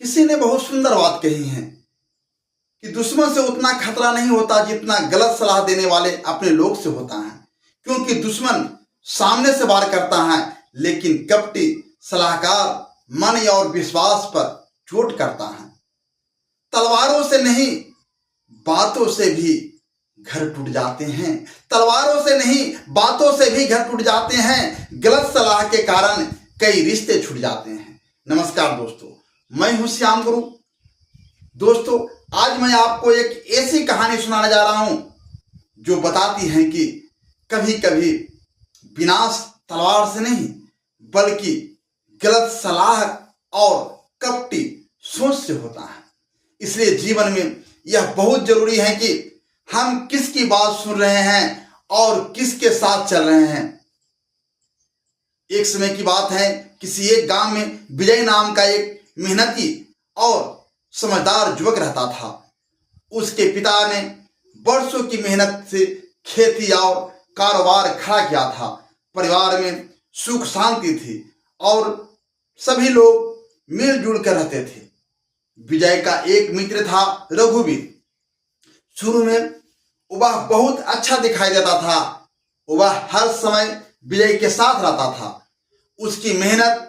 किसी ने बहुत सुंदर बात कही है कि दुश्मन से उतना खतरा नहीं होता जितना गलत सलाह देने वाले अपने लोग से होता है। क्योंकि दुश्मन सामने से वार करता है, लेकिन कपटी सलाहकार मन और विश्वास पर चोट करता है। तलवारों से नहीं, बातों से भी घर टूट जाते हैं। तलवारों से नहीं, बातों से भी घर टूट जाते हैं। गलत सलाह के कारण कई रिश्ते छूट जाते हैं। नमस्कार दोस्तों, मैं हूं श्याम गुरु। दोस्तों, आज मैं आपको एक ऐसी कहानी सुनाने जा रहा हूं जो बताती है कि कभी कभी विनाश तलवार से नहीं बल्कि गलत सलाह और कपटी सोच से होता है। इसलिए जीवन में यह बहुत जरूरी है कि हम किसकी बात सुन रहे हैं और किसके साथ चल रहे हैं। एक समय की बात है, किसी एक गांव में विजय नाम का एक मेहनती और समझदार युवक रहता था। उसके पिता ने वर्षों की मेहनत से खेती और कारोबार खड़ा किया था। परिवार में सुख शांति थी और सभी लोग मिलजुल कर रहते थे। विजय का एक मित्र था, रघुवीर। शुरू में वह बहुत अच्छा दिखाई देता था। वह हर समय विजय के साथ रहता था, उसकी मेहनत,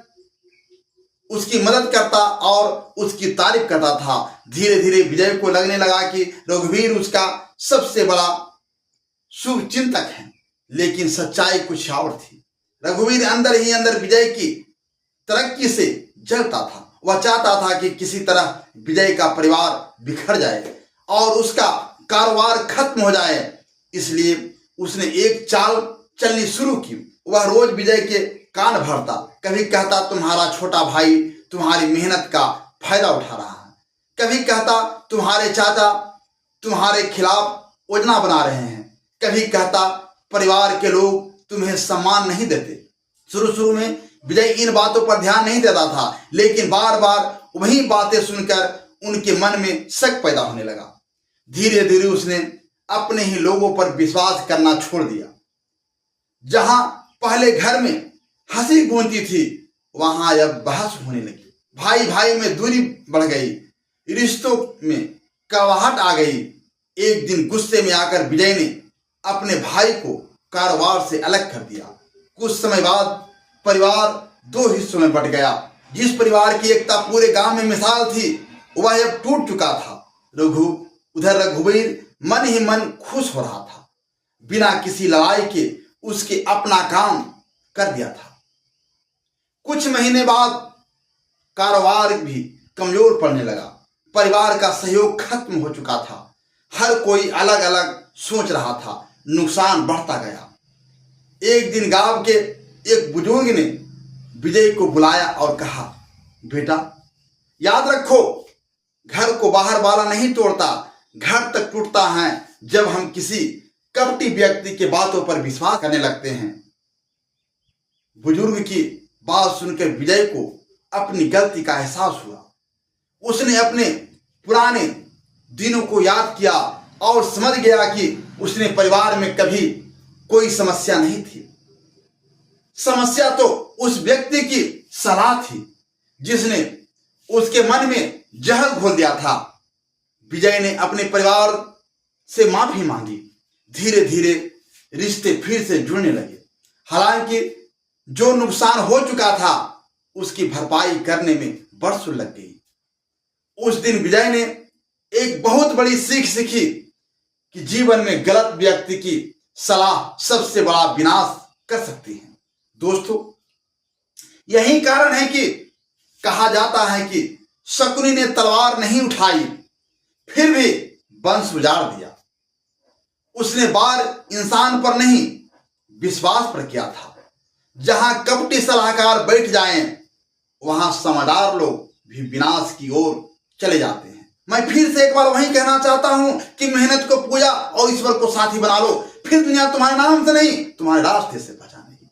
उसकी मदद करता और उसकी तारीफ करता था। धीरे धीरे विजय को लगने लगा कि रघुवीर उसका सबसे बड़ा शुभ चिंतक है, लेकिन सच्चाई कुछ और थी। रघुवीर अंदर ही अंदर विजय की तरक्की से जलता था। वह चाहता था कि किसी तरह विजय का परिवार बिखर जाए और उसका कारोबार खत्म हो जाए। इसलिए उसने एक चाल चलनी शुरू की। वह रोज विजय के कान भरता, कभी कहता तुम्हारा छोटा भाई तुम्हारी मेहनत का फायदा उठा रहा है, कभी कहता तुम्हारे चाचा तुम्हारे खिलाफ योजना बना रहे हैं, कभी कहता परिवार के लोग तुम्हें सम्मान नहीं देते। शुरू में विजय इन बातों पर ध्यान नहीं देता था, लेकिन बार बार वही बातें सुनकर उनके मन में शक पैदा होने लगा। धीरे धीरे उसने अपने ही लोगों पर विश्वास करना छोड़ दिया। जहां पहले घर में हंसी गूंजती थी, वहां अब बहस होने लगी। भाई भाई में दूरी बढ़ गई, रिश्तों में कड़वाहट आ गई। एक दिन गुस्से में आकर विजय ने अपने भाई को कारोबार से अलग कर दिया। कुछ समय बाद परिवार दो हिस्सों में बंट गया। जिस परिवार की एकता पूरे गांव में मिसाल थी, वह अब टूट चुका था। रघुवीर मन ही मन खुश हो रहा था। बिना किसी लड़ाई के उसके अपना काम कर दिया था। कुछ महीने बाद कारोबार भी कमजोर पड़ने लगा। परिवार का सहयोग खत्म हो चुका था। हर कोई अलग अलग सोच रहा था। नुकसान बढ़ता गया। एक दिन गांव के एक बुजुर्ग ने विजय को बुलाया और कहा, बेटा याद रखो, घर को बाहर वाला नहीं तोड़ता, घर तक टूटता है जब हम किसी कपटी व्यक्ति के बातों पर विश्वास करने लगते हैं। बुजुर्ग की बात सुनकर विजय को अपनी गलती का एहसास हुआ। उसने अपने पुराने दिनों को याद किया और समझ गया कि उसने परिवार में कभी कोई समस्या नहीं थी। समस्या तो उस व्यक्ति की सलाह थी जिसने उसके मन में जहर घोल दिया था। विजय ने अपने परिवार से माफी मांगी। धीरे धीरे रिश्ते फिर से जुड़ने लगे। हालांकि जो नुकसान हो चुका था उसकी भरपाई करने में बरसों लग गई। उस दिन विजय ने एक बहुत बड़ी सीख सीखी कि जीवन में गलत व्यक्ति की सलाह सबसे बड़ा विनाश कर सकती है। दोस्तों, यही कारण है कि कहा जाता है कि शकुनी ने तलवार नहीं उठाई, फिर भी वंश उजाड़ दिया। उसने वार इंसान पर नहीं, विश्वास पर किया था। जहां कपटी सलाहकार बैठ जाएं, वहां समझदार लोग भी विनाश की ओर चले जाते हैं। मैं फिर से एक बार वही कहना चाहता हूं कि मेहनत को पूजा और ईश्वर को साथी बना लो, फिर दुनिया तुम्हारे नाम से नहीं तुम्हारे रास्ते से पहचानेगी।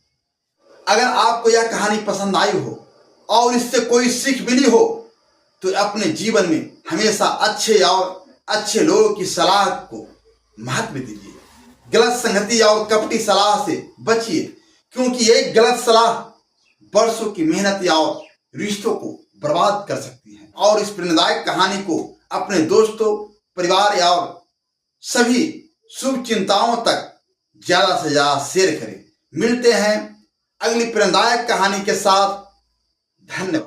अगर आपको यह कहानी पसंद आई हो और इससे कोई सीख मिली हो, तो अपने जीवन में हमेशा अच्छे लोगों की सलाह को महत्व दीजिए। गलत संगति और कपटी सलाह से बचिए, क्योंकि एक गलत सलाह वर्षों की मेहनत और रिश्तों को बर्बाद कर सकती है। और इस प्रेरणादायक कहानी को अपने दोस्तों, परिवार और सभी शुभ चिंताओं तक ज्यादा से ज्यादा शेयर करें। मिलते हैं अगली प्रेरणादायक कहानी के साथ। धन्यवाद।